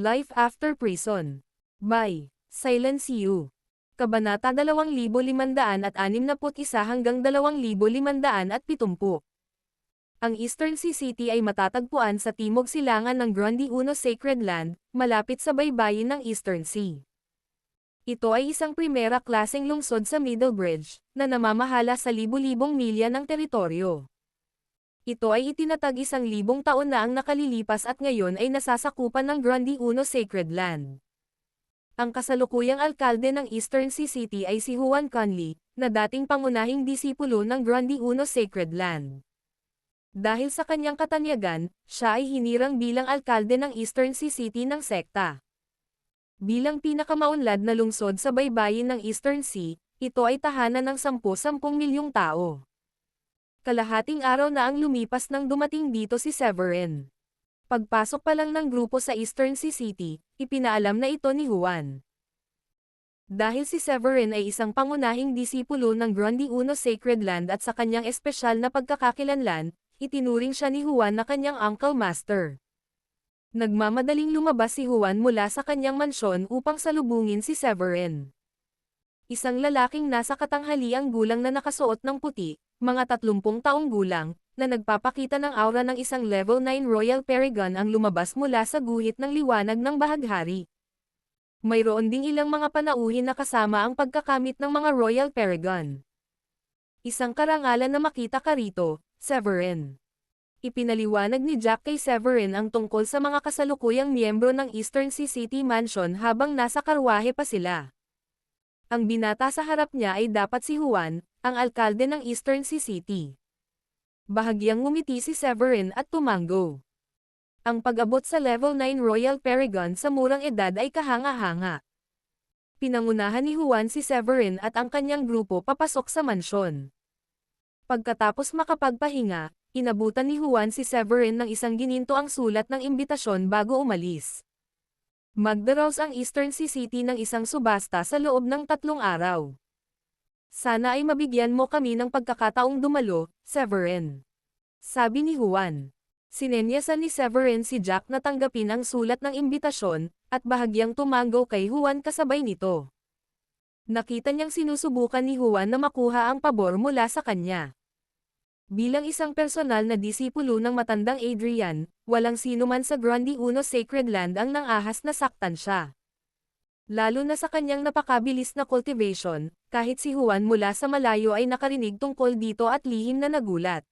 Life After Prison. By Silence You. Kabanata 2561 hanggang 2570. Ang Eastern Sea City ay matatagpuan sa timog silangan ng Grande Uno Sacred Land, malapit sa baybayin ng Eastern Sea. Ito ay isang primera klaseng lungsod sa Middle Bridge, na namamahala sa libu-libong milya ng teritoryo. Ito ay itinatag 1,000 taon na ang nakalilipas at ngayon ay nasasakupan ng Grande Uno Sacred Land. Ang kasalukuyang alkalde ng Eastern Sea City ay si Juan Conley, na dating pangunahing disipulo ng Grande Uno Sacred Land. Dahil sa kanyang katanyagan, siya ay hinirang bilang alkalde ng Eastern Sea City ng sekta. Bilang pinakamaunlad na lungsod sa baybayin ng Eastern Sea, ito ay tahanan ng 10 milyong tao. Kalahating araw na ang lumipas nang dumating dito si Severin. Pagpasok pa lang ng grupo sa Eastern Sea City, ipinaalam na ito ni Juan. Dahil si Severin ay isang pangunahing disipulo ng Grande Uno Sacred Land at sa kanyang espesyal na pagkakakilanlan, itinuring siya ni Juan na kanyang uncle master. Nagmamadaling lumabas si Juan mula sa kanyang mansyon upang salubungin si Severin. Isang lalaking nasa katanghaliang gulang na nakasuot ng puti, mga 30 taong gulang, na nagpapakita ng aura ng isang Level 9 Royal Paragon ang lumabas mula sa guhit ng liwanag ng bahaghari. Mayroon ding ilang mga panauhin na kasama ang pagkakamit ng mga Royal Paragon. Isang karangalan na makita ka rito, Severin. Ipinaliwanag ni Jack kay Severin ang tungkol sa mga kasalukuyang miyembro ng Eastern Sea City Mansion habang nasa karwahe pa sila. Ang binata sa harap niya ay dapat si Juan, ang alkalde ng Eastern Sea City. Bahagyang ngumiti si Severin at tumango. Ang pag-abot sa Level 9 Royal Paragon sa murang edad ay kahanga-hanga. Pinangunahan ni Juan si Severin at ang kanyang grupo papasok sa mansyon. Pagkatapos makapagpahinga, inabutan ni Juan si Severin ng isang ginintoang sulat ng imbitasyon bago umalis. Magdaraos ang Eastern Sea City ng isang subasta sa loob ng 3 araw. Sana ay mabigyan mo kami ng pagkakataong dumalo, Severin. Sabi ni Juan. Sinenyasan ni Severin si Jack na tanggapin ang sulat ng imbitasyon, at bahagyang tumango kay Juan kasabay nito. Nakita niyang sinusubukan ni Juan na makuha ang pabor mula sa kanya. Bilang isang personal na disipulo ng matandang Adrian, walang sino man sa Grande Uno Sacred Land ang nangahas na saktan siya. Lalo na sa kanyang napakabilis na cultivation, kahit si Juan mula sa malayo ay nakarinig tungkol dito at lihim na nagulat.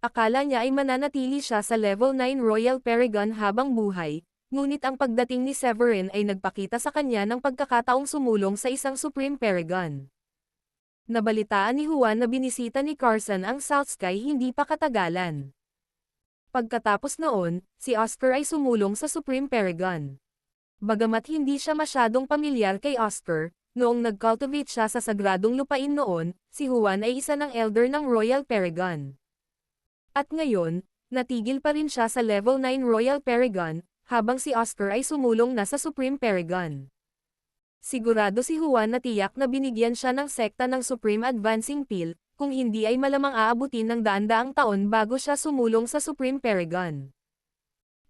Akala niya ay mananatili siya sa Level 9 Royal Paragon habang buhay, ngunit ang pagdating ni Severin ay nagpakita sa kanya ng pagkakataong sumulong sa isang Supreme Paragon. Nabalitaan ni Juan na binisita ni Carson ang South Sky hindi pa katagalan. Pagkatapos noon, si Oscar ay sumulong sa Supreme Paragon. Bagamat hindi siya masyadong pamilyar kay Oscar, noong nag-cultivate siya sa sagradong lupain noon, si Juan ay isa ng elder ng Royal Paragon. At ngayon, natigil pa rin siya sa Level 9 Royal Paragon, habang si Oscar ay sumulong na sa Supreme Paragon. Sigurado si Juan na tiyak na binigyan siya ng sekta ng Supreme Advancing Pill, kung hindi ay malamang aabutin ng daan-daang taon bago siya sumulong sa Supreme Paragon.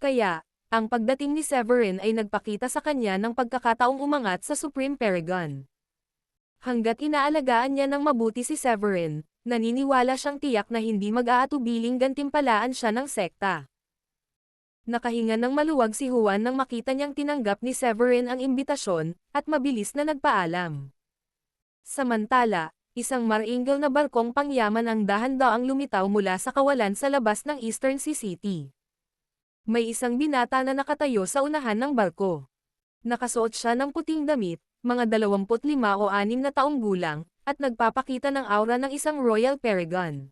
Kaya, ang pagdating ni Severin ay nagpakita sa kanya ng pagkakataong umangat sa Supreme Paragon. Hanggat inaalagaan niya ng mabuti si Severin, naniniwala siyang tiyak na hindi mag-aatubiling gantimpalaan siya ng sekta. Nakahinga ng maluwag si Juan nang makita niyang tinanggap ni Severin ang imbitasyon, at mabilis na nagpaalam. Samantala, isang maringal na barkong pangyaman ang dahan-daang lumitaw mula sa kawalan sa labas ng Eastern Sea City. May isang binata na nakatayo sa unahan ng barko. Nakasuot siya ng puting damit, mga 25 o 6 na taong gulang, at nagpapakita ng aura ng isang Royal Paragon.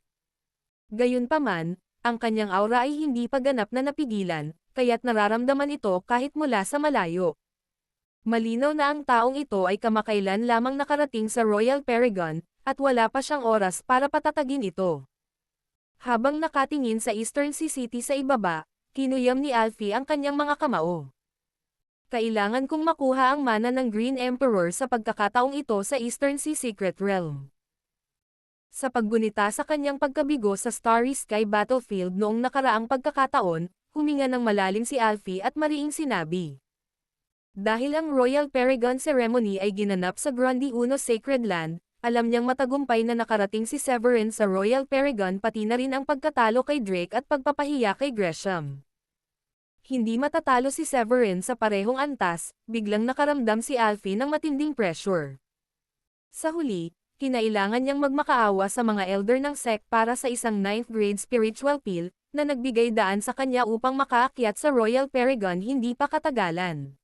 Gayunpaman, ang kanyang aura ay hindi pa ganap na napigilan, kaya't nararamdaman ito kahit mula sa malayo. Malinaw na ang taong ito ay kamakailan lamang nakarating sa Royal Paragon, at wala pa siyang oras para patatagin ito. Habang nakatingin sa Eastern Sea City sa ibaba, kinuyam ni Alfie ang kanyang mga kamao. Kailangan kong makuha ang mana ng Green Emperor sa pagkakataong ito sa Eastern Sea Secret Realm. Sa paggunita sa kanyang pagkabigo sa Starry Sky Battlefield noong nakaraang pagkakataon, huminga ng malalim si Alfie at mariing sinabi. Dahil ang Royal Paragon Ceremony ay ginanap sa Grundy Uno Sacred Land, alam niyang matagumpay na nakarating si Severin sa Royal Paragon pati na rin ang pagkatalo kay Drake at pagpapahiya kay Gresham. Hindi matatalo si Severin sa parehong antas, biglang nakaramdam si Alfie ng matinding pressure. Sa huli, kinailangan niyang magmakaawa sa mga elder ng sect para sa isang 9th grade spiritual pill, na nagbigay daan sa kanya upang makaakyat sa Royal Paragon hindi pa katagalan.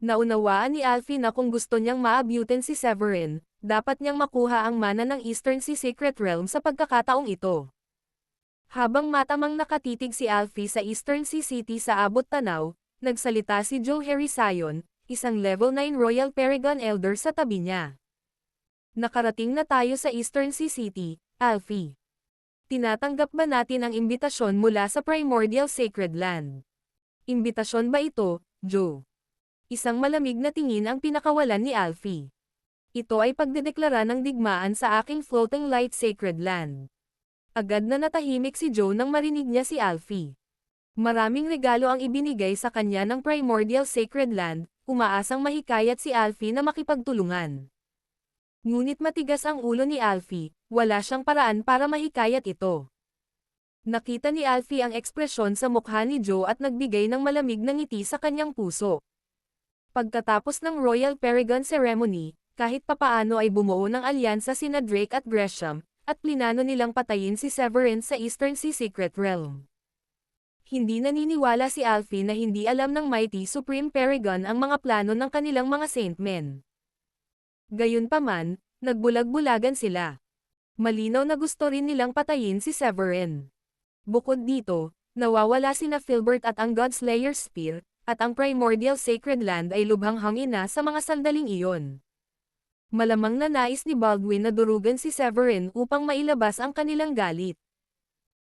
Naunawaan ni Alfie na kung gusto niyang maabutin si Severin, dapat niyang makuha ang mana ng Eastern Sea Secret Realm sa pagkakataong ito. Habang matamang nakatitig si Alfie sa Eastern Sea City sa abot tanaw, nagsalita si Joe Harry Sion, isang level 9 Royal Paragon Elder sa tabi niya. Nakarating na tayo sa Eastern Sea City, Alfie. Tinatanggap ba natin ang imbitasyon mula sa Primordial Sacred Land? Imbitasyon ba ito, Joe? Isang malamig na tingin ang pinakawalan ni Alfie. Ito ay pagdedeklara ng digmaan sa aking Floating Light Sacred Land. Agad na natahimik si Joe nang marinig niya si Alfie. Maraming regalo ang ibinigay sa kanya ng Primordial Sacred Land, umaasang mahikayat si Alfie na makipagtulungan. Ngunit matigas ang ulo ni Alfie, wala siyang paraan para mahikayat ito. Nakita ni Alfie ang ekspresyon sa mukha ni Joe at nagbigay ng malamig na ngiti sa kanyang puso. Pagkatapos ng Royal Paragon Ceremony, kahit papaano ay bumuo ng alyansa sina Drake at Gresham, at plinano nilang patayin si Severin sa Eastern Sea Secret Realm. Hindi naniniwala si Alfie na hindi alam ng Mighty Supreme Paragon ang mga plano ng kanilang mga Saintmen. Gayunpaman, nagbulag-bulagan sila. Malinaw na gusto rin nilang patayin si Severin. Bukod dito, nawawala sina Filbert at ang Godslayer Spear, at ang Primordial Sacred Land ay lubhang hangina sa mga sandaling iyon. Malamang na nais ni Baldwin na durugan si Severin upang mailabas ang kanilang galit.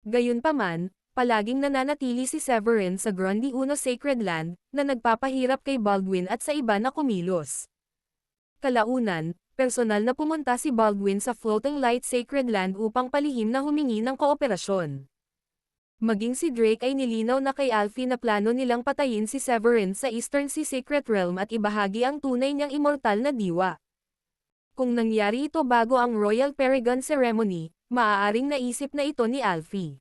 Gayunpaman, palaging nananatili si Severin sa Grundy Uno Sacred Land, na nagpapahirap kay Baldwin at sa iba na kumilos. Kalaunan, personal na pumunta si Baldwin sa Floating Light Sacred Land upang palihim na humingi ng kooperasyon. Maging si Drake ay nilinaw na kay Alfie na plano nilang patayin si Severin sa Eastern Sea Secret Realm at ibahagi ang tunay niyang immortal na diwa. Kung nangyari ito bago ang Royal Paragon Ceremony, maaaring naisip na ito ni Alfie.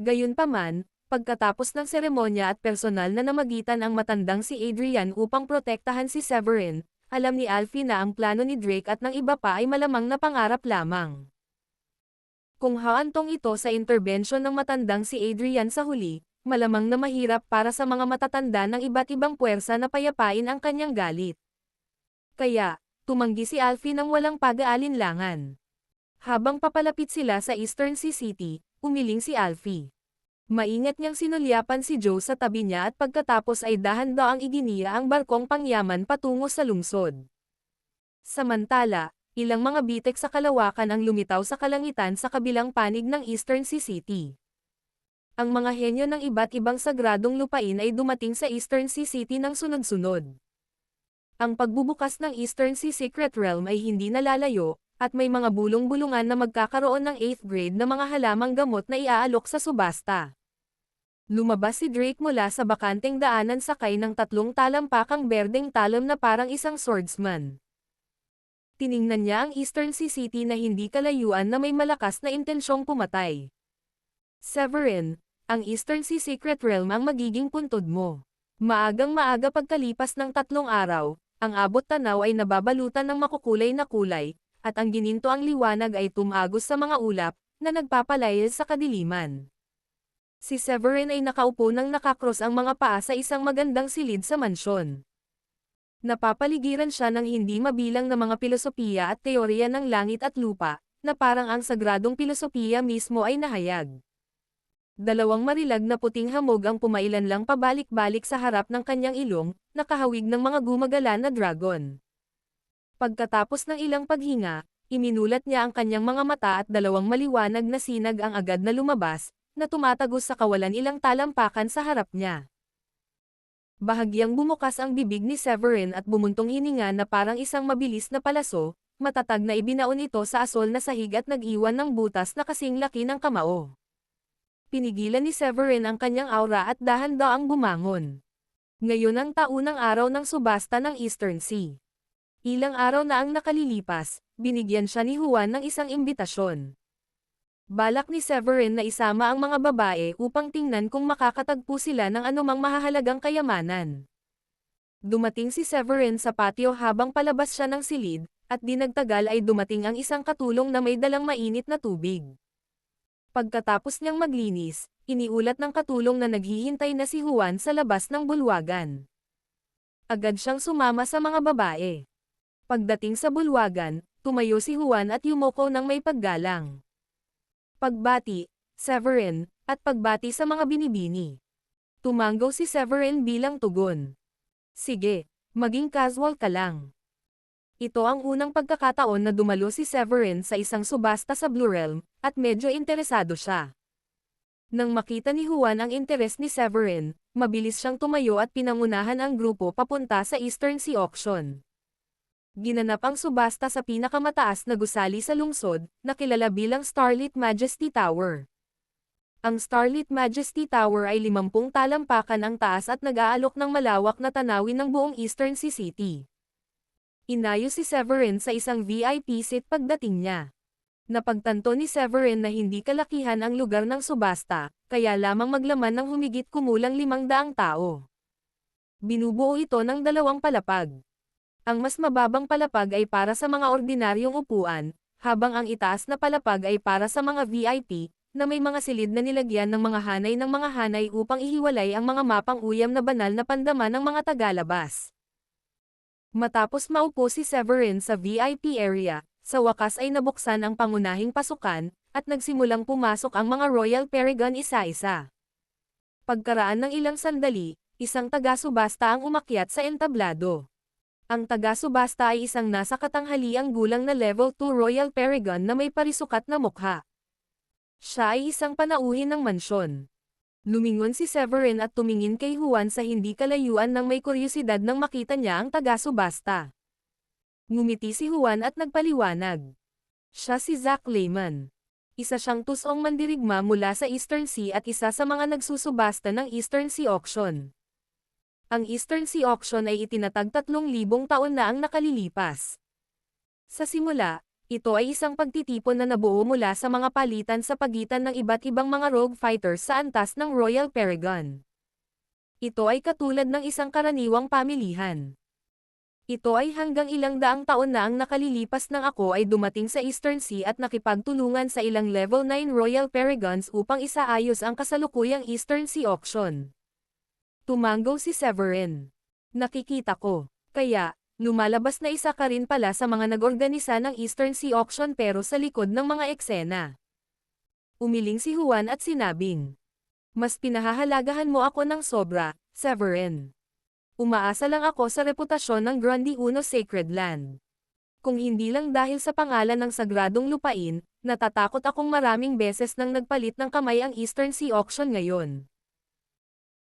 Gayunpaman, pagkatapos ng seremonya at personal na namagitan ang matandang si Adrian upang protektahan si Severin, alam ni Alfie na ang plano ni Drake at ng iba pa ay malamang na pangarap lamang. Kung haantong ito sa interbensyon ng matandang si Adrian sa huli, malamang na mahirap para sa mga matatanda ng iba't ibang puwersa na payapain ang kanyang galit. Kaya, tumanggi si Alfie ng walang pag-aalinlangan. Habang papalapit sila sa Eastern Sea City, umiling si Alfie. Maingat niyang sinulyapan si Joe sa tabi niya at pagkatapos ay dahan-daang iginiya ang barkong pangyaman patungo sa lungsod. Samantala, ilang mga bitek sa kalawakan ang lumitaw sa kalangitan sa kabilang panig ng Eastern Sea City. Ang mga henyo ng iba't ibang sagradong lupain ay dumating sa Eastern Sea City ng sunod-sunod. Ang pagbubukas ng Eastern Sea Secret Realm ay hindi nalalayo, at may mga bulong-bulungan na magkakaroon ng 8th grade na mga halamang gamot na iaalok sa subasta. Lumabas si Drake mula sa bakanteng daanan sakay ng 3 talampakang berdeng talon na parang isang swordsman. Tiningnan niya ang Eastern Sea City na hindi kalayuan na may malakas na intensyong pumatay. Severin, ang Eastern Sea Secret Realm ang magiging puntod mo. Maagang-maaga pagkalipas ng 3 araw, ang abot tanaw ay nababalutan ng makukulay na kulay, at ang gininto ang liwanag ay tumagos sa mga ulap, na nagpapalayas sa kadiliman. Si Severin ay nakaupo nang nakakros ang mga paa sa isang magandang silid sa mansyon. Napapaligiran siya ng hindi mabilang na mga pilosopiya at teorya ng langit at lupa, na parang ang sagradong pilosopiya mismo ay nahayag. 2 marilag na puting hamog ang pumailan lang pabalik-balik sa harap ng kanyang ilong, nakahawig ng mga gumagala na dragon. Pagkatapos ng ilang paghinga, iminulat niya ang kanyang mga mata at 2 maliwanag na sinag ang agad na lumabas, na tumatagos sa kawalan ilang talampakan sa harap niya. Bahagyang bumukas ang bibig ni Severin at bumuntong hininga na parang isang mabilis na palaso, matatag na ibinaon ito sa asol na sahig at nag-iwan ng butas na kasing laki ng kamao. pinigilan ni Severin ang kanyang aura at dahan-daang bumangon. Ngayon ang taunang araw ng subasta ng Eastern Sea. Ilang araw na ang nakalilipas, binigyan siya ni Juan ng isang imbitasyon. Balak ni Severin na isama ang mga babae upang tingnan kung makakatagpo sila ng anumang mahahalagang kayamanan. Dumating si Severin sa patio habang palabas siya ng silid, at di nagtagal ay dumating ang isang katulong na may dalang mainit na tubig. Pagkatapos niyang maglinis, iniulat ng katulong na naghihintay na si Juan sa labas ng bulwagan. Agad siyang sumama sa mga babae. Pagdating sa bulwagan, tumayo si Juan at yumuko ng may paggalang. Pagbati, Severin, at pagbati sa mga binibini. Tumanggaw si Severin bilang tugon. Sige, maging casual ka lang. Ito ang unang pagkakataon na dumalo si Severin sa isang subasta sa Blue Realm, at medyo interesado siya. Nang makita ni Juan ang interes ni Severin, mabilis siyang tumayo at pinangunahan ang grupo papunta sa Eastern Sea Auction. Ginanap ang subasta sa pinakamataas na gusali sa lungsod, na kilala bilang Starlit Majesty Tower. Ang Starlit Majesty Tower ay 50 talampakan ang taas at nag-aalok ng malawak na tanawin ng buong Eastern Sea City. Inayos si Severin sa isang VIP seat pagdating niya. Napagtanto ni Severin na hindi kalakihan ang lugar ng subasta, kaya lamang maglaman ng humigit kumulang 500 tao. Binubuo ito ng 2 palapag. Ang mas mababang palapag ay para sa mga ordinaryong upuan, habang ang itaas na palapag ay para sa mga VIP, na may mga silid na nilagyan ng mga hanay upang ihiwalay ang mga mapang uyam na banal na pandama ng mga tagalabas. Matapos maupo si Severin sa VIP area, sa wakas ay nabuksan ang pangunahing pasukan, at nagsimulang pumasok ang mga Royal Paragon isa-isa. Pagkaraan ng ilang sandali, isang taga-subasta ang umakyat sa entablado. Ang taga-subasta ay isang nasa katanghaliang gulang na level 2 Royal Paragon na may parisukat na mukha. Siya ay isang panauhin ng mansyon. Lumingon si Severin at tumingin kay Juan sa hindi kalayuan nang may kuryosidad nang makita niya ang taga-subasta. Ngumiti si Juan at nagpaliwanag. Siya si Zach Lehman. Isa siyang tusong mandirigma mula sa Eastern Sea at isa sa mga nagsusubasta ng Eastern Sea Auction. Ang Eastern Sea Auction ay itinatag 3,000 taon na ang nakalilipas. Sa simula, ito ay isang pagtitipon na nabuo mula sa mga palitan sa pagitan ng iba't ibang mga rogue fighters sa antas ng Royal Paragon. Ito ay katulad ng isang karaniwang pamilihan. Ito ay hanggang ilang daang taon na ang nakalilipas nang ako ay dumating sa Eastern Sea at nakipagtulungan sa ilang level 9 Royal Paragons upang isaayos ang kasalukuyang Eastern Sea Auction. Tumanggaw si Severin. Nakikita ko. Kaya, lumalabas na isa ka rin pala sa mga nag-organisa ng Eastern Sea Auction pero sa likod ng mga eksena. Umiling si Juan at sinabing, mas pinahahalagahan mo ako ng sobra, Severin. Umaasa lang ako sa reputasyon ng Grande Uno Sacred Land. Kung hindi lang dahil sa pangalan ng sagradong lupain, natatakot akong maraming beses nang nagpalit ng kamay ang Eastern Sea Auction ngayon.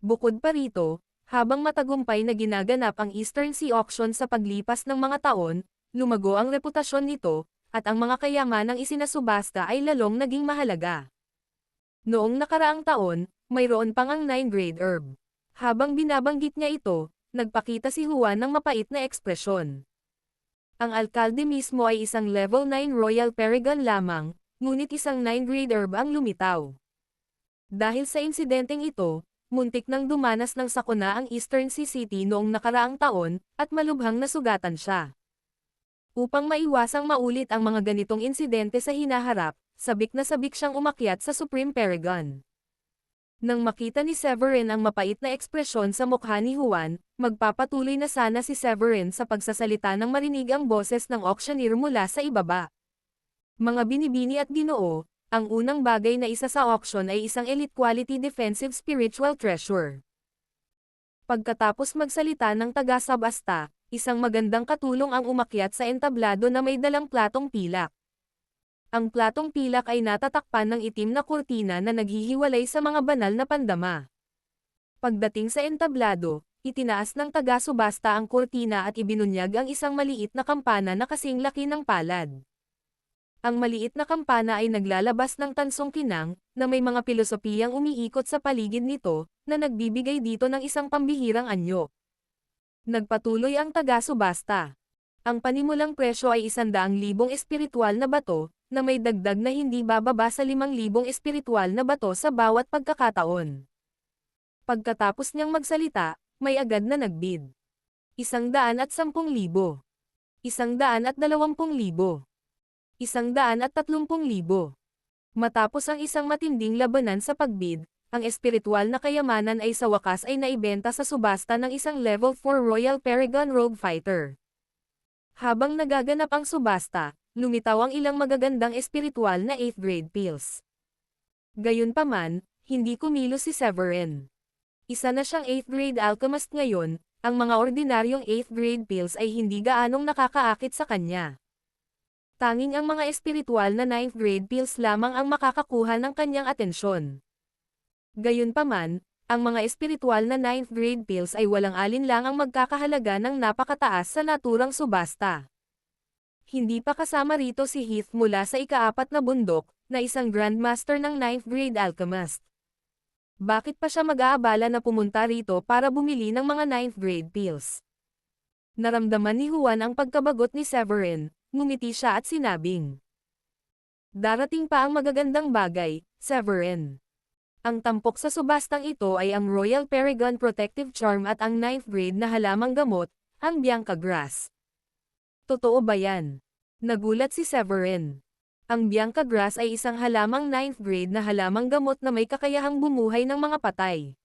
Bukod pa rito, habang matagumpay na ginaganap ang Eastern Sea Auction sa paglipas ng mga taon, lumago ang reputasyon nito, at ang mga kayamanang isinasubasta ay lalong naging mahalaga. Noong nakaraang taon, mayroon pang ang 9-grade herb. Habang binabanggit niya ito, nagpakita si Juan ng mapait na ekspresyon. Ang alkalde mismo ay isang level 9 Royal Paragon lamang, ngunit isang 9-grade herb ang lumitaw. Dahil sa insidenteng ito, muntik nang dumanas ng sakuna ang Eastern Sea City noong nakaraang taon, at malubhang nasugatan siya. Upang maiwasang maulit ang mga ganitong insidente sa hinaharap, sabik na sabik siyang umakyat sa Supreme Paragon. Nang makita ni Severin ang mapait na ekspresyon sa mukha ni Juan, magpapatuloy na sana si Severin sa pagsasalita nang marinig ang boses ng auctioneer mula sa ibaba. Mga binibini at ginoo, ang unang bagay na isa sa auction ay isang elite quality defensive spiritual treasure. Pagkatapos magsalita ng taga-subasta, isang magandang katulong ang umakyat sa entablado na may dalang platong pilak. Ang platong pilak ay natatakpan ng itim na kurtina na naghihiwalay sa mga banal na pandama. Pagdating sa entablado, itinaas ng taga-subasta ang kurtina at ibinunyag ang isang maliit na kampana na kasing laki ng palad. Ang maliit na kampana ay naglalabas ng tansong kinang, na may mga pilosopiyang umiikot sa paligid nito, na nagbibigay dito ng isang pambihirang anyo. Nagpatuloy ang taga-subasta. Ang panimulang presyo ay 100,000 espiritual na bato, na may dagdag na hindi bababa sa 5,000 espiritual na bato sa bawat pagkakataon. Pagkatapos niyang magsalita, may agad na nagbid. 110,000. 120,000. 130,000. Matapos ang isang matinding labanan sa pagbid, ang espiritual na kayamanan ay sa wakas ay naibenta sa subasta ng isang level 4 Royal Paragon Rogue Fighter. Habang nagaganap ang subasta, lumitaw ang ilang magagandang espiritual na 8th grade pills. Gayunpaman, hindi kumilos si Severin. Isa na siyang 8th grade alchemist ngayon, ang mga ordinaryong 8th grade pills ay hindi gaanong nakakaakit sa kanya. Tanging ang mga espiritual na 9th grade pills lamang ang makakakuha ng kanyang atensyon. Gayunpaman, ang mga espiritual na 9th grade pills ay walang alinlang ang magkakahalaga ng napakataas sa naturang subasta. Hindi pa kasama rito si Heath mula sa ika-4 na bundok, na isang Grandmaster ng 9th grade alchemist. Bakit pa siya mag-aabala na pumunta rito para bumili ng mga 9th grade pills? Naramdaman ni Juan ang pagkabagot ni Severin, ngumiti siya at sinabing, "Darating pa ang magagandang bagay, Severin." Ang tampok sa subastang ito ay ang Royal Paragon Protective Charm at ang 9th grade na halamang gamot, ang Bianca Grass. Totoo ba yan? Nagulat si Severin. Ang Bianca Grass ay isang halamang 9th grade na halamang gamot na may kakayahang bumuhay ng mga patay.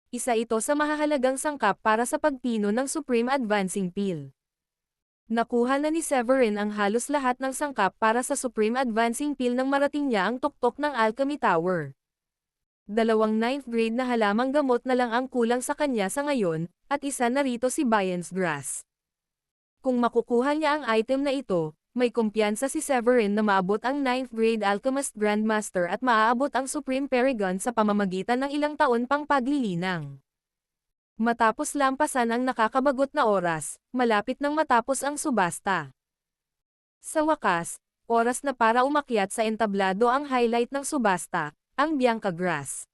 Isa ito sa mahahalagang sangkap para sa pagpino ng Supreme Advancing Pill. Nakuha na ni Severin ang halos lahat ng sangkap para sa Supreme Advancing Pill nang marating niya ang tuktok ng Alchemy Tower. 2 9th grade na halamang gamot na lang ang kulang sa kanya sa ngayon, at isa na rito si Bian's Grass. Kung makukuha niya ang item na ito, may kumpiyansa si Severin na maabot ang 9th grade Alchemist Grandmaster at maaabot ang Supreme Paragon sa pamamagitan ng ilang taon pang paglilinang. Matapos lampasan ang nakakabagot na oras, malapit nang matapos ang subasta. Sa wakas, oras na para umakyat sa entablado ang highlight ng subasta, ang Bianca Grass.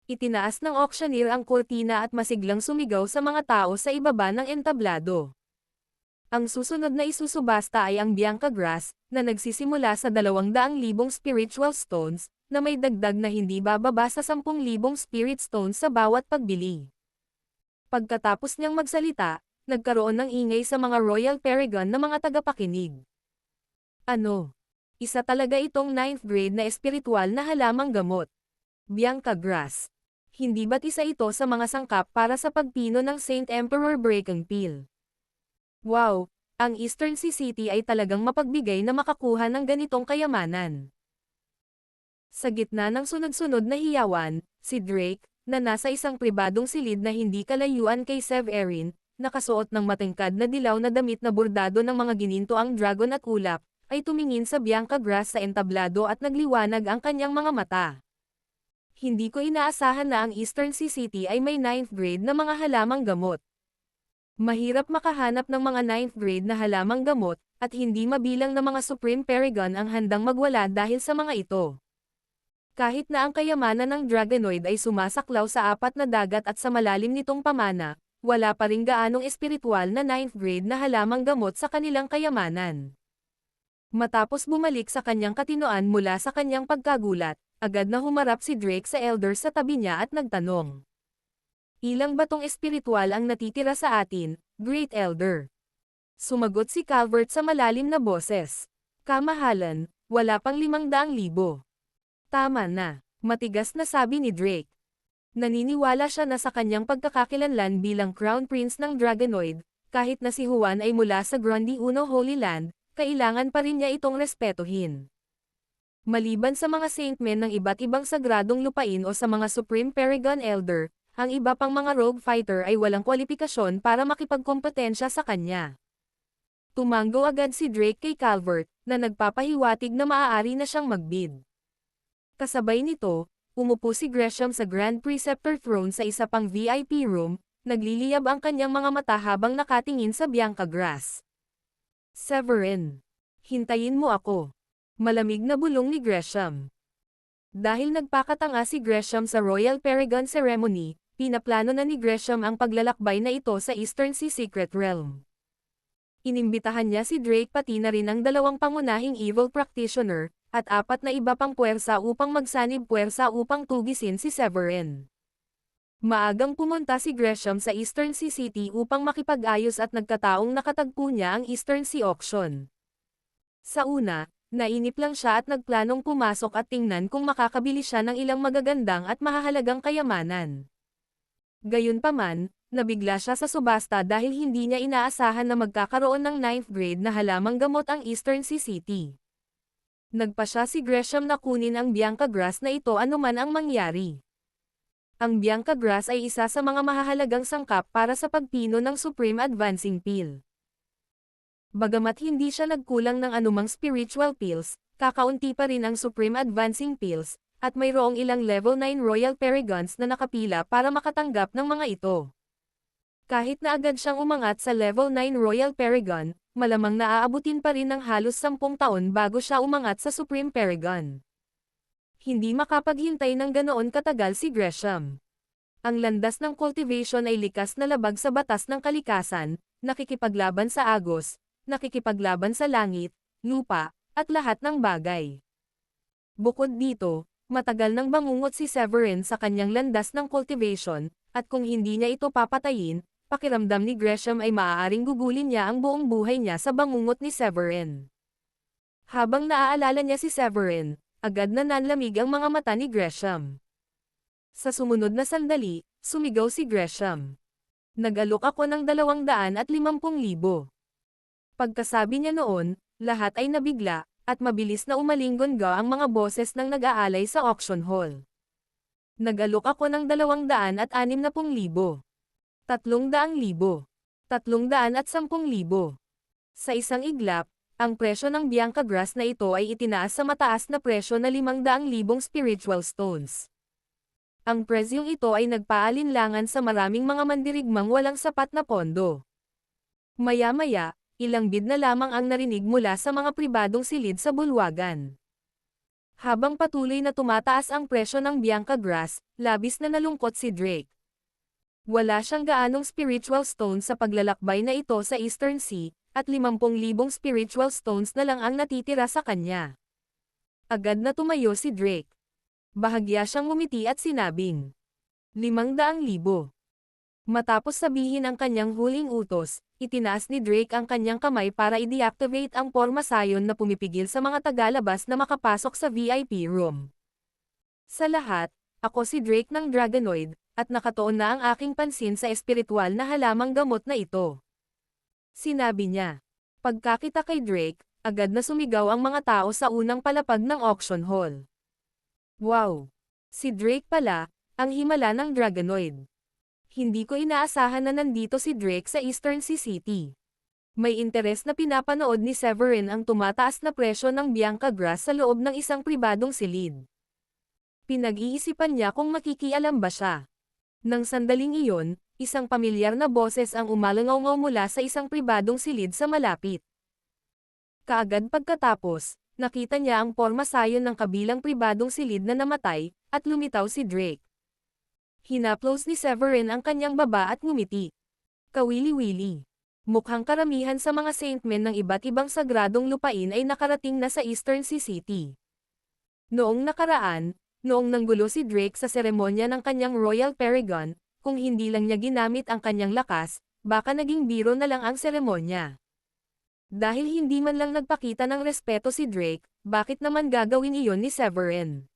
Itinaas ng auctioneer ang kurtina at masiglang sumigaw sa mga tao sa ibaba ng entablado. Ang susunod na isusubasta ay ang Bianca Grass, na nagsisimula sa 200,000 spiritual stones, na may dagdag na hindi bababa sa 10,000 spirit stones sa bawat pagbili. Pagkatapos niyang magsalita, nagkaroon ng ingay sa mga Royal Paragon na mga tagapakinig. Ano? Isa talaga itong 9th grade na espiritual na halamang gamot. Bianca Grass. Hindi ba't isa ito sa mga sangkap para sa pagpino ng Saint Emperor Breaking Pill? Wow! Ang Eastern Sea City ay talagang mapagbigay na makakuha ng ganitong kayamanan. Sa gitna ng sunod-sunod na hiyawan, si Drake, na nasa isang pribadong silid na hindi kalayuan kay Severin, nakasuot ng matingkad na dilaw na damit na bordado ng mga gininto ang dragon at ulap, ay tumingin sa Bianca Grass sa entablado at nagliwanag ang kanyang mga mata. Hindi ko inaasahan na ang Eastern Sea City ay may 9th grade na mga halamang gamot. Mahirap makahanap ng mga 9th grade na halamang gamot, at hindi mabilang na mga Supreme Paragon ang handang magwala dahil sa mga ito. Kahit na ang kayamanan ng Dragonoid ay sumasaklaw sa 4 na dagat at sa malalim nitong pamana, wala pa ring gaanong espiritual na 9th grade na halamang gamot sa kanilang kayamanan. Matapos bumalik sa kanyang katinoan mula sa kanyang pagkagulat, agad na humarap si Drake sa elders sa tabi niya at nagtanong. Ilang batong espiritual ang natitira sa atin, Great Elder? Sumagot si Calvert sa malalim na boses. Kamahalan, wala pang 500,000. Tama na, matigas na sabi ni Drake. Naniniwala siya na sa kanyang pagkakakilanlan bilang Crown Prince ng Dragonoid, kahit na si Juan ay mula sa Grundy Uno Holy Land, kailangan pa rin niya itong respetuhin. Maliban sa mga saintmen ng iba't ibang sagradong lupain o sa mga Supreme Paragon Elder, ang iba pang mga rogue fighter ay walang kwalifikasyon para makipagkompetensya sa kanya. Tumango agad si Drake kay Calvert, na nagpapahiwatig na maaari na siyang magbid. Kasabay nito, umupo si Gresham sa Grand Preceptor Throne sa isa pang VIP room, nagliliyab ang kanyang mga mata habang nakatingin sa Bianca Grass. Severin. Hintayin mo ako. Malamig na bulong ni Gresham. Dahil nagpakatanga si Gresham sa Royal Paragon Ceremony, pinaplano na ni Gresham ang paglalakbay na ito sa Eastern Sea Secret Realm. Inimbitahan niya si Drake pati na rin ang dalawang pangunahing evil practitioner, at 4 na iba pang puwersa upang magsanib puwersa upang tugisin si Severin. Maagang pumunta si Gresham sa Eastern Sea City upang makipag-ayos at nagkataong nakatagpo niya ang Eastern Sea Auction. Sa una, nainip lang siya at nagplanong pumasok at tingnan kung makakabili siya ng ilang magagandang at mahahalagang kayamanan. Gayunpaman, nabigla siya sa subasta dahil hindi niya inaasahan na magkakaroon ng 9th grade na halamang gamot ang Eastern Sea City. Nagpa siya si Gresham na kunin ang Bianca Grass na ito anuman ang mangyari. Ang Bianca Grass ay isa sa mga mahahalagang sangkap para sa pagpino ng Supreme Advancing Pill. Bagamat hindi siya nagkulang ng anumang spiritual pills, kakaunti pa rin ang Supreme Advancing Pills, at mayroong ilang level 9 Royal Paragons na nakapila para makatanggap ng mga ito. Kahit na agad siyang umangat sa level 9 Royal Paragon, malamang naaabutin pa rin ng halos 10 taon bago siya umangat sa Supreme Paragon. Hindi makapaghintay ng ganoon katagal si Gresham. Ang landas ng cultivation ay likas na labag sa batas ng kalikasan, nakikipaglaban sa agos, nakikipaglaban sa langit, lupa, at lahat ng bagay. Bukod dito, matagal nang bangungot si Severin sa kanyang landas ng cultivation, at kung hindi niya ito papatayin, pakiramdam ni Gresham ay maaaring gugulin niya ang buong buhay niya sa bangungot ni Severin. Habang naaalala niya si Severin, agad na nanlamig ang mga mata ni Gresham. Sa sumunod na sandali, sumigaw si Gresham. Nag-alok ako ng 250,000. Pagkasabi niya noon, lahat ay nabigla, at mabilis na umalinggonga ang mga boses ng nag-aalay sa auction hall. Nag-alok ako ng 260,000. 300,000. 310,000. Sa isang iglap, ang presyo ng Bianca Grass na ito ay itinaas sa mataas na presyo na 500,000 spiritual stones. Ang presyong ito ay nagpaalinlangan sa maraming mga mandirigmang walang sapat na pondo. Maya-maya, ilang bid na lamang ang narinig mula sa mga pribadong silid sa bulwagan. Habang patuloy na tumataas ang presyo ng Bianca Grass, labis na nalungkot si Drake. Wala siyang gaanong spiritual stones sa paglalakbay na ito sa Eastern Sea, at 50,000 spiritual stones na lang ang natitira sa kanya. Agad na tumayo si Drake. Bahagya siyang ngumiti at sinabing, 500,000. Matapos sabihin ang kanyang huling utos, itinaas ni Drake ang kanyang kamay para i-deactivate ang pormasayon na pumipigil sa mga tagalabas na makapasok sa VIP room. Sa lahat, ako si Drake ng Dragonoid, at nakatuon na ang aking pansin sa espiritual na halamang gamot na ito. Sinabi niya. Pagkakita kay Drake, agad na sumigaw ang mga tao sa unang palapag ng auction hall. Wow! Si Drake pala, ang himala ng Dragonoid. Hindi ko inaasahan na nandito si Drake sa Eastern Sea City. May interes na pinapanood ni Severin ang tumataas na presyo ng Bianca Grass sa loob ng isang pribadong silid. Pinag-iisipan niya kung makikialam ba siya. Nang sandaling iyon, isang pamilyar na boses ang umalangaw mula sa isang pribadong silid sa malapit. Kaagad pagkatapos, nakita niya ang pormasayon ng kabilang pribadong silid na namatay, at lumitaw si Drake. Hinaplos ni Severin ang kanyang baba at ngumiti. Kawili-wili. Mukhang karamihan sa mga saintmen ng iba't ibang sagradong lupain ay nakarating na sa Eastern Sea City. Noong nakaraan, noong nanggulo si Drake sa seremonya ng kanyang Royal Paragon, kung hindi lang niya ginamit ang kanyang lakas, baka naging biro na lang ang seremonya. Dahil hindi man lang nagpakita ng respeto si Drake, bakit naman gagawin iyon ni Severin?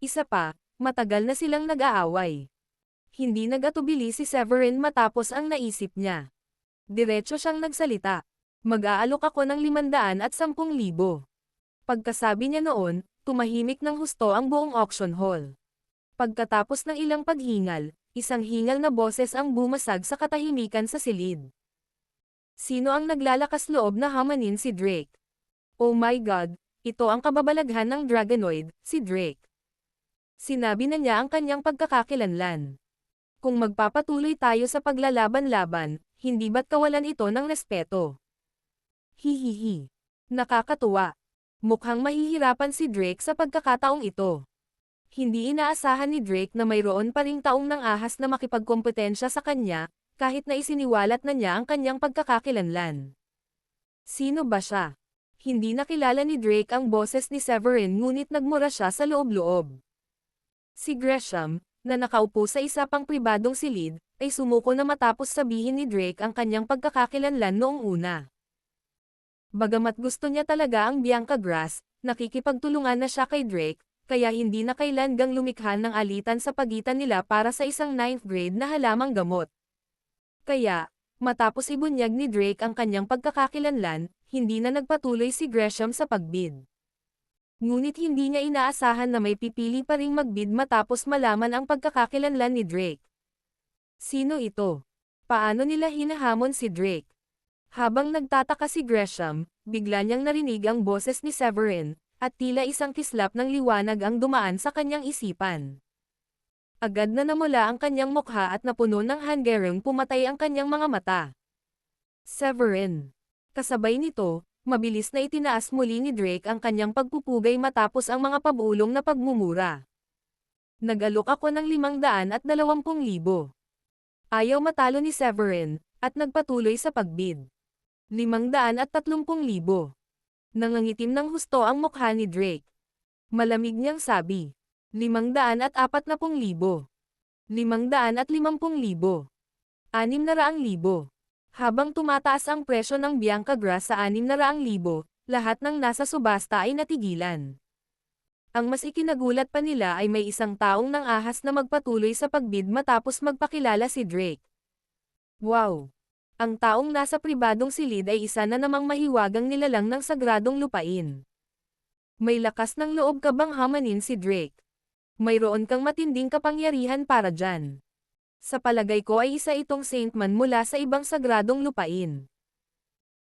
Isa pa, matagal na silang nag-aaway. Hindi nag-atubili si Severin matapos ang naisip niya. Diretso siyang nagsalita. Mag-aalok ako ng 510,000. Pagkasabi niya noon, tumahimik ng husto ang buong auction hall. Pagkatapos ng ilang paghingal, isang hingal na boses ang bumasag sa katahimikan sa silid. Sino ang naglalakas loob na hamanin si Drake? Oh my God, ito ang kababalaghan ng Dragonoid, si Drake. Sinabi na niya ang kanyang pagkakakilanlan. Kung magpapatuloy tayo sa paglalaban-laban, hindi ba't kawalan ito ng respeto? Hihihi. Nakakatuwa. Mukhang mahihirapan si Drake sa pagkakataong ito. Hindi inaasahan ni Drake na mayroon pa ring taong ng ahas na makipagkompetensya sa kanya, kahit na isiniwalat na niya ang kanyang pagkakakilanlan. Sino ba siya? Hindi nakilala ni Drake ang boses ni Severin ngunit nagmura siya sa loob-loob. Si Gresham, na nakaupo sa isa pang pribadong silid, ay sumuko na matapos sabihin ni Drake ang kanyang pagkakakilanlan noong una. Bagamat gusto niya talaga ang Bianca Grass, nakikipagtulungan na siya kay Drake, kaya hindi na kailangang lumikha ng alitan sa pagitan nila para sa isang 9th grade na halamang gamot. Kaya, matapos ibunyag ni Drake ang kanyang pagkakakilanlan, hindi na nagpatuloy si Gresham sa pagbid. Ngunit hindi niya inaasahan na may pipili pa ring magbid matapos malaman ang pagkakakilanlan ni Drake. Sino ito? Paano nila hinahamon si Drake? Habang nagtataka si Gresham, bigla niyang narinig ang boses ni Severin, at tila isang kislap ng liwanag ang dumaan sa kanyang isipan. Agad na namula ang kanyang mukha at napuno ng hanggerang pumatay ang kanyang mga mata. Severin. Kasabay nito, mabilis na itinaas muli ni Drake ang kanyang pagpupugay matapos ang mga pabulong na pagmumura. Nag-alok ako ng 520,000. Ayaw matalo ni Severin, at nagpatuloy sa pagbid. 530,000. Nangangitim ng husto ang mukha ni Drake. Malamig niyang sabi. 540,000. 550,000. 600,000. Habang tumataas ang presyo ng Bianca Grass sa 600,000, lahat ng nasa subasta ay natigilan. Ang mas ikinagulat pa nila ay may isang taong nang ahas na magpatuloy sa pagbid matapos magpakilala si Drake. Wow! Ang taong nasa pribadong silid ay isa na namang mahiwagang nilalang ng sagradong lupain. May lakas ng loob ka bang hamanin si Drake? Mayroon kang matinding kapangyarihan para dyan. Sa palagay ko ay isa itong saintman mula sa ibang sagradong lupain.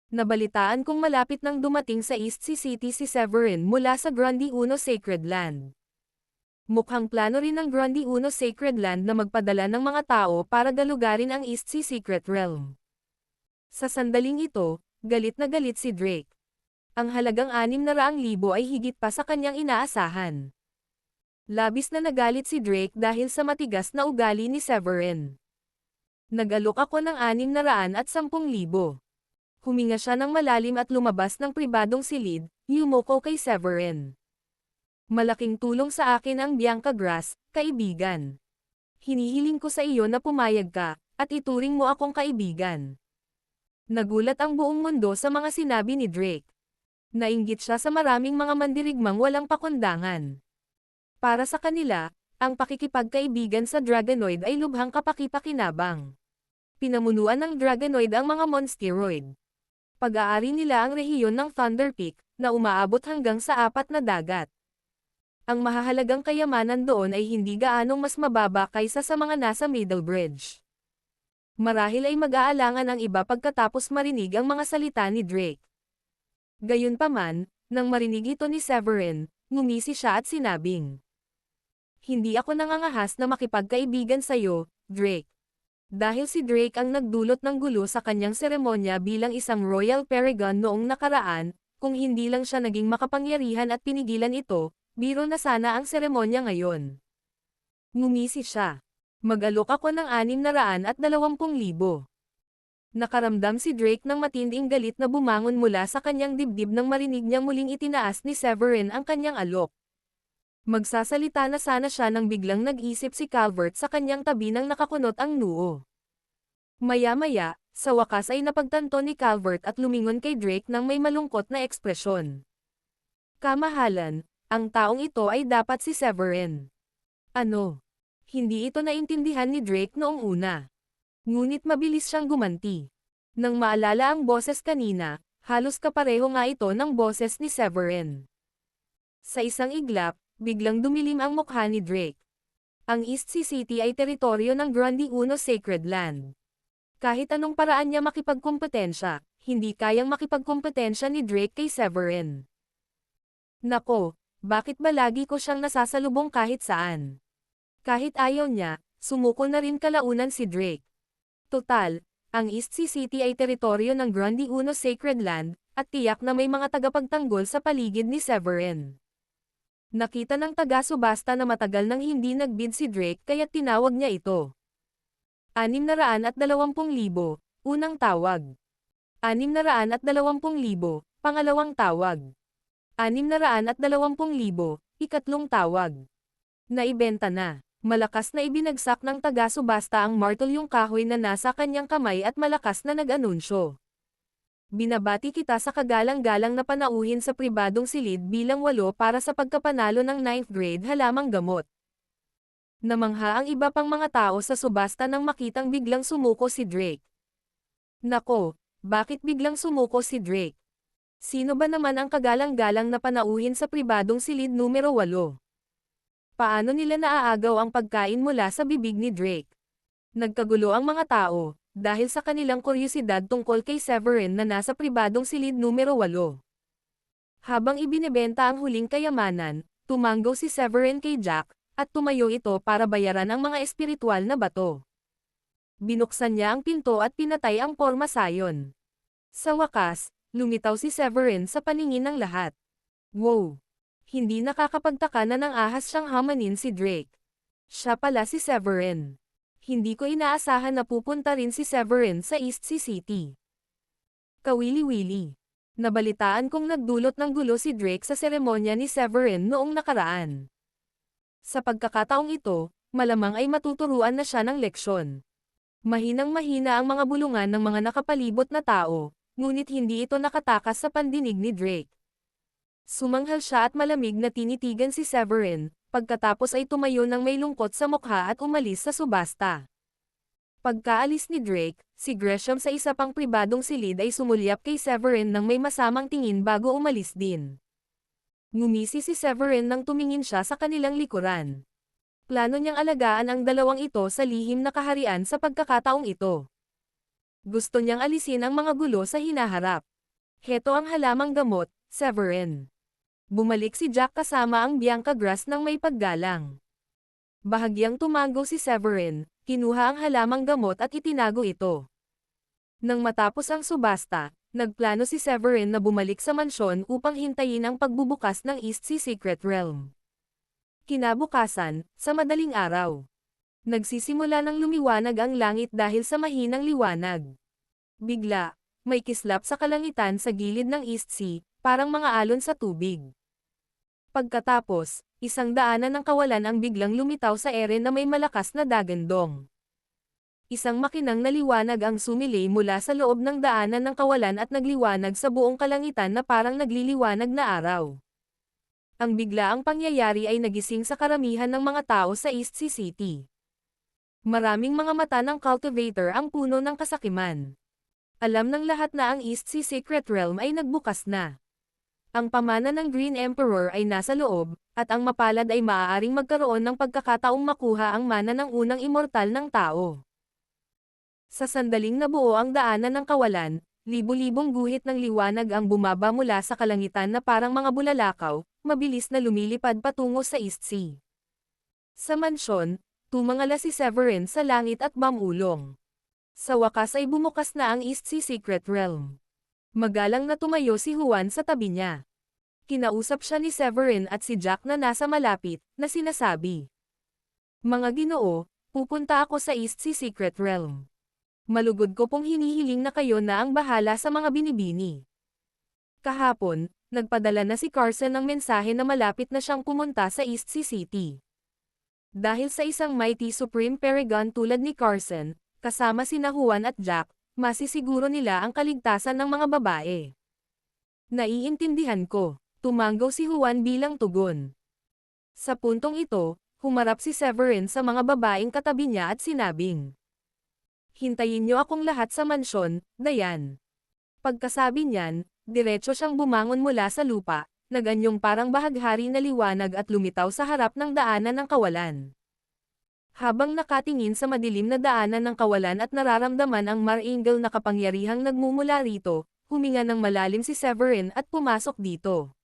Nabalitaan kong malapit nang dumating sa East Sea City si Severin mula sa Grande Uno Sacred Land. Mukhang plano rin ng Grande Uno Sacred Land na magpadala ng mga tao para galugarin ang East Sea Secret Realm. Sa sandaling ito, galit na galit si Drake. Ang halagang 600,000 ay higit pa sa kanyang inaasahan. Labis na nagalit si Drake dahil sa matigas na ugali ni Severin. Nag-alok ako ng 610,000. Huminga siya ng malalim at lumabas ng pribadong silid, yumoko kay Severin. Malaking tulong sa akin ang Bianca Grass, kaibigan. Hinihiling ko sa iyo na pumayag ka, at ituring mo akong kaibigan. Nagulat ang buong mundo sa mga sinabi ni Drake. Nainggit siya sa maraming mga mandirigmang walang pakundangan. Para sa kanila, ang pakikipagkaibigan sa Dragonoid ay lubhang kapaki-pakinabang. Pinamunuan ng Dragonoid ang mga monsteroid. Pag-aari nila ang rehiyon ng Thunder Peak, na umaabot hanggang sa 4 na dagat. Ang mahahalagang kayamanan doon ay hindi gaanong mas mababa kaysa sa mga nasa Middle Bridge. Marahil ay mag-aalangan ang iba pagkatapos marinig ang mga salita ni Drake. Gayunpaman, nang marinig ito ni Severin, ngumisi siya at sinabing, "Hindi ako nangangahas na makipagkaibigan sa'yo, Drake." Dahil si Drake ang nagdulot ng gulo sa kanyang seremonya bilang isang Royal Paragon noong nakaraan, kung hindi lang siya naging makapangyarihan at pinigilan ito, biro na sana ang seremonya ngayon. Ngumisi siya. Mag-alok ako ng 620,000. Nakaramdam si Drake ng matinding galit na bumangon mula sa kanyang dibdib nang marinig niyang muling itinaas ni Severin ang kanyang alok. Magsasalita na sana siya nang biglang nag-isip si Calvert sa kanyang tabi nang nakakunot ang noo. Maya-maya, sa wakas ay napagtanto ni Calvert at lumingon kay Drake nang may malungkot na ekspresyon. Kamahalan, ang taong ito ay dapat si Severin. Ano? Hindi ito naintindihan ni Drake noong una. Ngunit mabilis siyang gumanti. Nang maalala ang boses kanina, halos kapareho nga ito ng boses ni Severin. Sa isang iglap, biglang dumilim ang mukha ni Drake. Ang East Sea City ay teritoryo ng Grande Uno Sacred Land. Kahit anong paraan niya makipagkompetensya, hindi kayang makipagkompetensya ni Drake kay Severin. Nako, bakit ba lagi ko siyang nasasalubong kahit saan? Kahit ayaw niya, sumuko na rin kalaunan si Drake. Total, ang East Sea City ay teritoryo ng Grande Uno Sacred Land, at tiyak na may mga tagapagtanggol sa paligid ni Severin. Nakita ng taga-subasta na matagal nang hindi nagbid si Drake kaya tinawag niya ito. 620,000, unang tawag. 620,000, pangalawang tawag. 620,000, ikatlong tawag. Naibenta na. Malakas na ibinagsak ng taga-subasta ang martolyong kahoy na nasa kanyang kamay at malakas na nag-anunsyo. Binabati kita sa kagalang-galang na panauhin sa pribadong silid bilang 8 para sa pagkapanalo ng 9th grade halamang gamot. Namangha ang iba pang mga tao sa subasta nang makitang biglang sumuko si Drake. Nako, bakit biglang sumuko si Drake? Sino ba naman ang kagalang-galang na panauhin sa pribadong silid numero 8? Paano nila naaagaw ang pagkain mula sa bibig ni Drake? Nagkagulo ang mga tao, dahil sa kanilang kuryosidad tungkol kay Severin na nasa pribadong silid numero 8. Habang ibinebenta ang huling kayamanan, tumanggo si Severin kay Jack, at tumayo ito para bayaran ang mga espiritual na bato. Binuksan niya ang pinto at pinatay ang porma sayon. Sa wakas, lumitaw si Severin sa paningin ng lahat. Wow! Hindi nakakapagtaka na nang ahas siyang hamanin si Drake. Siya pala si Severin. Hindi ko inaasahan na pupunta rin si Severin sa East Sea City. Kawili-wili. Nabalitaan kong nagdulot ng gulo si Drake sa seremonya ni Severin noong nakaraan. Sa pagkakataong ito, malamang ay matuturuan na siya ng leksyon. Mahinang-mahina ang mga bulungan ng mga nakapalibot na tao, ngunit hindi ito nakatakas sa pandinig ni Drake. Sumanghal siya at malamig na tinitigan si Severin, pagkatapos ay tumayo ng may lungkot sa mukha at umalis sa subasta. Pagkaalis ni Drake, si Gresham sa isa pang pribadong silid ay sumulyap kay Severin nang may masamang tingin bago umalis din. Ngumisi si Severin nang tumingin siya sa kanilang likuran. Plano niyang alagaan ang dalawang ito sa lihim na kaharian sa pagkakataong ito. Gusto niyang alisin ang mga gulo sa hinaharap. Heto ang halamang gamot, Severin. Bumalik si Jack kasama ang Bianca Grass ng may paggalang. Bahagyang tumango si Severin, kinuha ang halamang gamot at itinago ito. Nang matapos ang subasta, nagplano si Severin na bumalik sa mansyon upang hintayin ang pagbubukas ng East Sea Secret Realm. Kinabukasan, sa madaling araw, nagsisimula ng lumiwanag ang langit dahil sa mahinang liwanag. Bigla, may kislap sa kalangitan sa gilid ng East Sea, parang mga alon sa tubig. Pagkatapos, isang daanan ng kawalan ang biglang lumitaw sa ere na may malakas na dagandong. Isang makinang na liwanag ang sumilay mula sa loob ng daanan ng kawalan at nagliwanag sa buong kalangitan na parang nagliliwanag na araw. Ang biglaang pangyayari ay nagising sa karamihan ng mga tao sa East Sea City. Maraming mga mata ng cultivator ang puno ng kasakiman. Alam ng lahat na ang East Sea Secret Realm ay nagbukas na. Ang pamana ng Green Emperor ay nasa loob, at ang mapalad ay maaaring magkaroon ng pagkakataong makuha ang mana ng unang immortal ng tao. Sa sandaling nabuo ang daanan ng kawalan, libu-libong guhit ng liwanag ang bumaba mula sa kalangitan na parang mga bulalakaw, mabilis na lumilipad patungo sa East Sea. Sa mansyon, tumangala si Severin sa langit at mamulong. Sa wakas ay bumukas na ang East Sea Secret Realm. Magalang na tumayo si Juan sa tabi niya. Kinausap siya ni Severin at si Jack na nasa malapit, na sinasabi. Mga Ginoo, pupunta ako sa East Sea Secret Realm. Malugod ko pong hinihiling na kayo na ang bahala sa mga binibini. Kahapon, nagpadala na si Carson ng mensahe na malapit na siyang pumunta sa East Sea City. Dahil sa isang mighty Supreme Paragon tulad ni Carson, kasama sina Juan at Jack, masisiguro nila ang kaligtasan ng mga babae. Naiintindihan ko, tumanggaw si Juan bilang tugon. Sa puntong ito, humarap si Severin sa mga babaeng katabi niya at sinabing, hintayin niyo akong lahat sa mansyon, Dayan. Pagkasabi niyan, diretso siyang bumangon mula sa lupa, naganyong parang bahaghari na liwanag at lumitaw sa harap ng daanan ng kawalan. Habang nakatingin sa madilim na daanan ng kawalan at nararamdaman ang Mar-Angel na kapangyarihang nagmumula rito, huminga ng malalim si Severin at pumasok dito.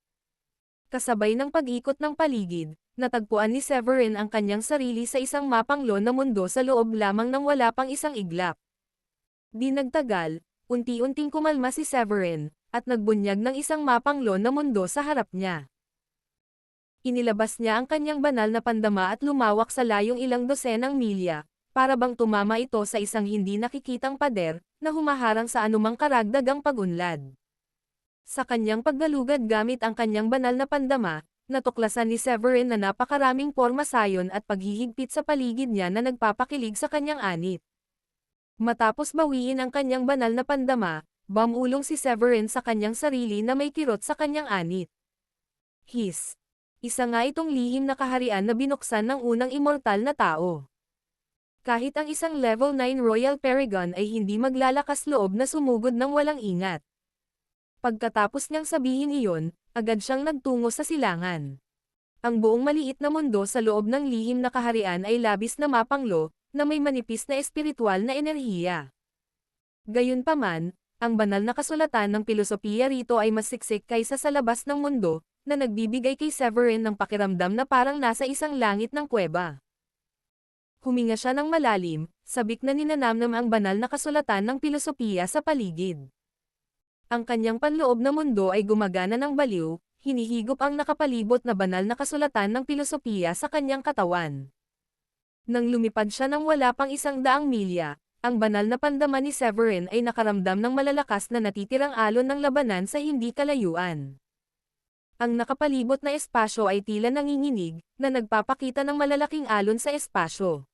Kasabay ng pag-ikot ng paligid, natagpuan ni Severin ang kanyang sarili sa isang mapanglo na mundo sa loob lamang ng wala pang isang iglap. Di nagtagal, unti-unting kumalma si Severin, at nagbunyag ng isang mapanglo na mundo sa harap niya. Inilabas niya ang kanyang banal na pandama at lumawak sa layong ilang dosenang milya, para bang tumama ito sa isang hindi nakikitang pader, na humaharang sa anumang karagdagang pag-unlad. Sa kanyang paggalugad gamit ang kanyang banal na pandama, natuklasan ni Severin na napakaraming pormasayon at paghihigpit sa paligid niya na nagpapakilig sa kanyang anit. Matapos bawiin ang kanyang banal na pandama, bumulong si Severin sa kanyang sarili na may kirot sa kanyang anit. Isa nga itong lihim na kaharian na binuksan ng unang immortal na tao. Kahit ang isang level 9 Royal Paragon ay hindi maglalakas loob na sumugod ng walang ingat. Pagkatapos niyang sabihin iyon, agad siyang nagtungo sa silangan. Ang buong maliit na mundo sa loob ng lihim na kaharian ay labis na mapanglo, na may manipis na espiritual na enerhiya. Gayunpaman, ang banal na kasulatan ng pilosopiya rito ay mas siksik kaysa sa labas ng mundo, na nagbibigay kay Severin ng pakiramdam na parang nasa isang langit ng kuweba. Huminga siya ng malalim, sabik na ninanamnam ang banal na kasulatan ng pilosopiya sa paligid. Ang kanyang panloob na mundo ay gumagana ng baliw, hinihigop ang nakapalibot na banal na kasulatan ng pilosopiya sa kanyang katawan. Nang lumipad siya ng wala pang 100 milya, ang banal na pandama ni Severin ay nakaramdam ng malalakas na natitirang alon ng labanan sa hindi kalayuan. Ang nakapalibot na espasyo ay tila nanginginig, na nagpapakita ng malalaking alon sa espasyo.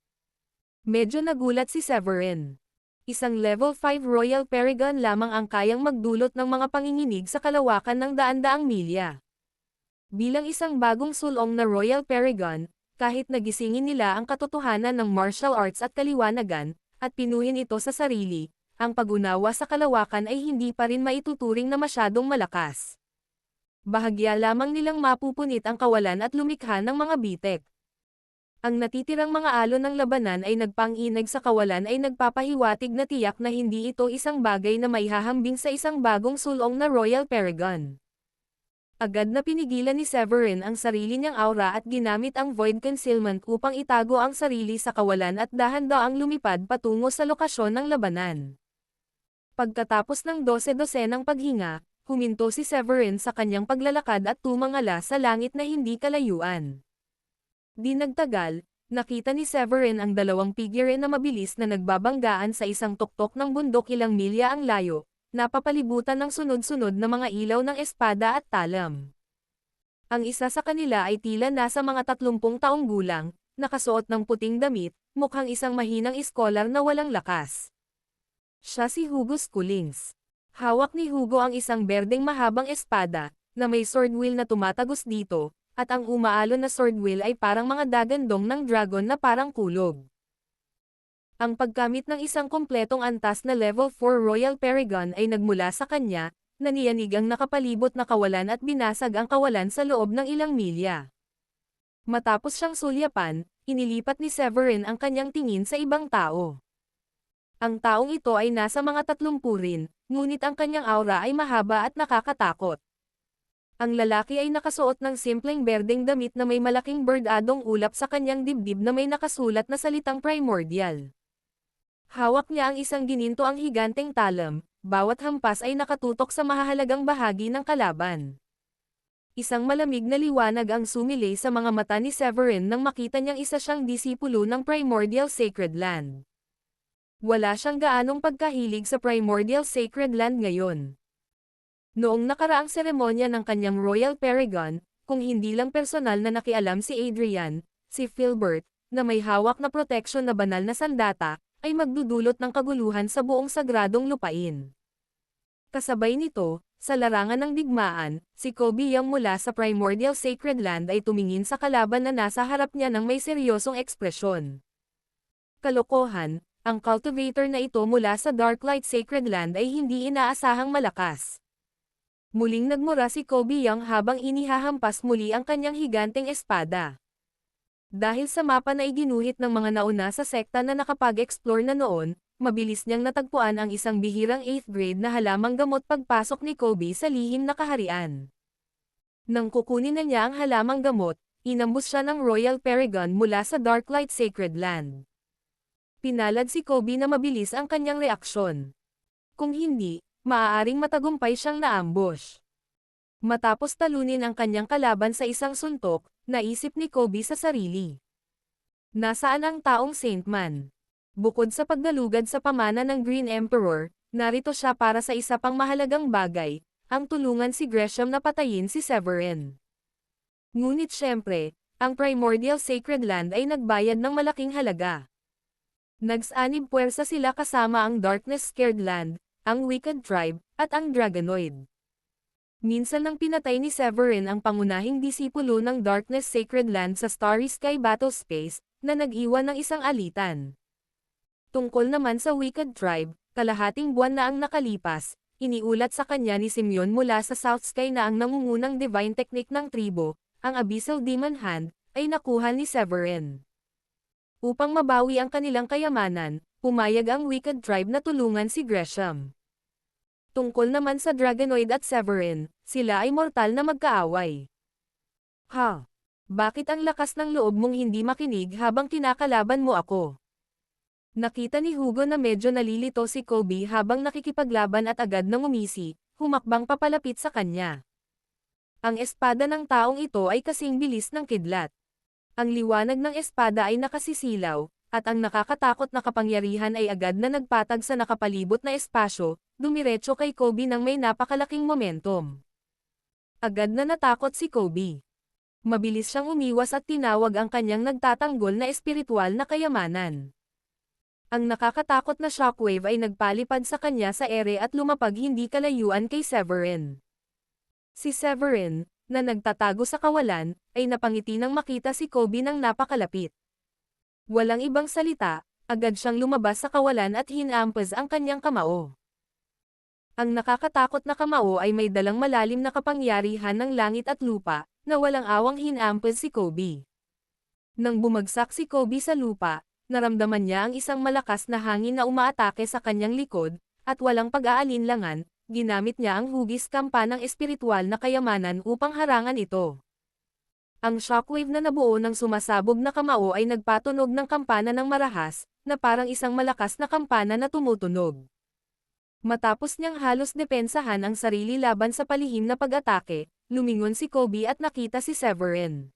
Medyo nagulat si Severin. Isang level 5 Royal Paragon lamang ang kayang magdulot ng mga panginginig sa kalawakan ng daan-daang milya. Bilang isang bagong sulong na Royal Paragon, kahit nagisingin nila ang katotohanan ng martial arts at kaliwanagan, at pinuhin ito sa sarili, ang pag-unawa sa kalawakan ay hindi pa rin maituturing na masyadong malakas. Bahagya lamang nilang mapupunit ang kawalan at lumikha ng mga bitek. Ang natitirang mga alon ng labanan ay nagpang-inag sa kawalan ay nagpapahiwatig na tiyak na hindi ito isang bagay na maihahambing sa isang bagong sulong na Royal Paragon. Agad na pinigilan ni Severin ang sarili niyang aura at ginamit ang Void Concealment upang itago ang sarili sa kawalan at dahan-daang lumipad patungo sa lokasyon ng labanan. Pagkatapos ng 12-dosenang paghinga, huminto si Severin sa kanyang paglalakad at tumangala sa langit na hindi kalayuan. Di nagtagal, nakita ni Severin ang dalawang figure na mabilis na nagbabanggaan sa isang tuktok ng bundok ilang milya ang layo, napapalibutan ng sunod-sunod na mga ilaw ng espada at talam. Ang isa sa kanila ay tila nasa mga 30 taong gulang, nakasuot ng puting damit, mukhang isang mahinang iskolar na walang lakas. Siya si Hugo Scullings. Hawak ni Hugo ang isang berdeng mahabang espada, na may sword wheel na tumatagos dito, at ang umaalon na sword wheel ay parang mga dagandong ng dragon na parang kulog. Ang paggamit ng isang kompletong antas na level 4 Royal Paragon ay nagmula sa kanya, naniyanig ang nakapalibot na kawalan at binasag ang kawalan sa loob ng ilang milya. Matapos siyang sulyapan, inilipat ni Severin ang kanyang tingin sa ibang tao. Ang taong ito ay nasa mga 30 rin, ngunit ang kanyang aura ay mahaba at nakakatakot. Ang lalaki ay nakasuot ng simpleng berdeng damit na may malaking bordadong ulap sa kanyang dibdib na may nakasulat na salitang primordial. Hawak niya ang isang ginintoang higanteng talam, bawat hampas ay nakatutok sa mahahalagang bahagi ng kalaban. Isang malamig na liwanag ang sumilay sa mga mata ni Severin nang makita niyang isa siyang disipulo ng Primordial Sacred Land. Wala siyang gaanong pagkahilig sa Primordial Sacred Land ngayon. Noong nakaraang seremonya ng kanyang Royal Paragon, kung hindi lang personal na nakialam si Adrian, si Philbert, na may hawak na proteksyon na banal na sandata, ay magdudulot ng kaguluhan sa buong sagradong lupain. Kasabay nito, sa larangan ng digmaan, si Kobe Young mula sa Primordial Sacred Land ay tumingin sa kalaban na nasa harap niya ng may seryosong ekspresyon. Kalokohan, ang cultivator na ito mula sa Darklight Sacred Land ay hindi inaasahang malakas. Muling nagmura si Kobe Young habang inihahampas muli ang kanyang higanteng espada. Dahil sa mapa na iginuhit ng mga nauna sa sekta na nakapag-explore na noon, mabilis niyang natagpuan ang isang bihirang 8th grade na halamang gamot pagpasok ni Kobe sa lihim na kaharian. Nang kukunin na niya ang halamang gamot, inambus siya ng Royal Paragon mula sa Darklight Sacred Land. Pinalad si Kobe na mabilis ang kanyang reaksyon. Kung hindi, maaaring matagumpay siyang naambush. Matapos talunin ang kanyang kalaban sa isang suntok, naisip ni Kobe sa sarili. Nasaan ang taong Saint Man? Bukod sa pagdalugad sa pamana ng Green Emperor, narito siya para sa isa pang mahalagang bagay, ang tulungan si Gresham na patayin si Severin. Ngunit syempre, ang Primordial Sacred Land ay nagbayad ng malaking halaga. Nagsanib puwersa sila kasama ang Darkness Scared Land, ang Wicked Tribe, at ang Dragonoid. Minsan nang pinatay ni Severin ang pangunahing disipulo ng Darkness Sacred Land sa Starry Sky Battle Space, na nag-iwan ng isang alitan. Tungkol naman sa Wicked Tribe, kalahating buwan na ang nakalipas, iniulat sa kanya ni Simeon mula sa South Sky na ang nangungunang divine technique ng tribo, ang Abyssal Demon Hand, ay nakuha ni Severin. Upang mabawi ang kanilang kayamanan, pumayag ang Wicked Tribe na tulungan si Gresham. Tungkol naman sa Dragonoid at Severin, sila ay mortal na magkaaway. Ha? Bakit ang lakas ng loob mong hindi makinig habang kinakalaban mo ako? Nakita ni Hugo na medyo nalilito si Kobe habang nakikipaglaban at agad nang umisi, humakbang papalapit sa kanya. Ang espada ng taong ito ay kasing bilis ng kidlat. Ang liwanag ng espada ay nakasisilaw, at ang nakakatakot na kapangyarihan ay agad na nagpatag sa nakapalibot na espasyo, dumiretso kay Kobe nang may napakalaking momentum. Agad na natakot si Kobe. Mabilis siyang umiwas at tinawag ang kanyang nagtatanggol na espiritual na kayamanan. Ang nakakatakot na shockwave ay nagpalipad sa kanya sa ere at lumapag hindi kalayuan kay Severin. Si Severin, na nagtatago sa kawalan, ay napangiti nang makita si Kobe nang napakalapit. Walang ibang salita, agad siyang lumabas sa kawalan at hinampas ang kanyang kamao. Ang nakakatakot na kamao ay may dalang malalim na kapangyarihan ng langit at lupa, na walang awang hinampas si Kobe. Nang bumagsak si Kobe sa lupa, naramdaman niya ang isang malakas na hangin na umaatake sa kanyang likod, at walang pag-aalinlangan, ginamit niya ang hugis kampa ng espiritual na kayamanan upang harangan ito. Ang shockwave na nabuo ng sumasabog na kamao ay nagpatunog ng kampana ng marahas, na parang isang malakas na kampana na tumutunog. Matapos niyang halos depensahan ang sarili laban sa palihim na pag-atake, lumingon si Kobe at nakita si Severin.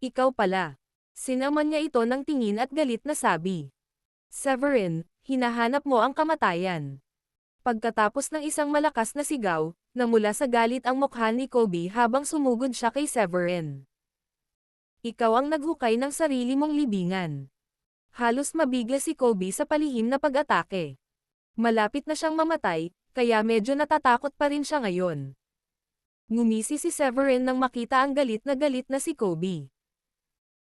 Ikaw pala. Sinaman niya ito ng tingin at galit na sabi. Severin, hinahanap mo ang kamatayan. Pagkatapos ng isang malakas na sigaw, namula sa galit ang mukha ni Kobe habang sumugod siya kay Severin. Ikaw ang naghukay ng sarili mong libingan. Halos mabigla si Kobe sa palihim na pag-atake. Malapit na siyang mamatay, kaya medyo natatakot pa rin siya ngayon. Ngumisi si Severin nang makita ang galit na si Kobe.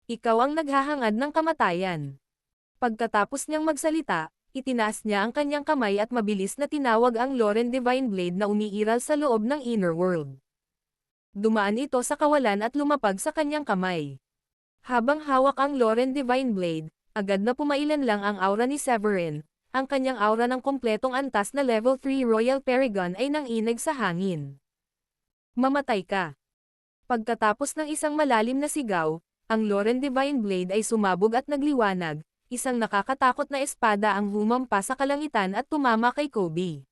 Ikaw ang naghahangad ng kamatayan. Pagkatapos niyang magsalita, itinaas niya ang kanyang kamay at mabilis na tinawag ang Loren Divine Blade na umiiral sa loob ng Inner World. Dumaan ito sa kawalan at lumapag sa kanyang kamay. Habang hawak ang Loren Divine Blade, agad na pumailan lang ang aura ni Severin. Ang kanyang aura ng kompletong antas na Level 3 Royal Paragon ay nanginig sa hangin. Mamatay ka. Pagkatapos ng isang malalim na sigaw, ang Loren Divine Blade ay sumabog at nagliwanag, isang nakakatakot na espada ang humampa sa kalangitan at tumama kay Kobe.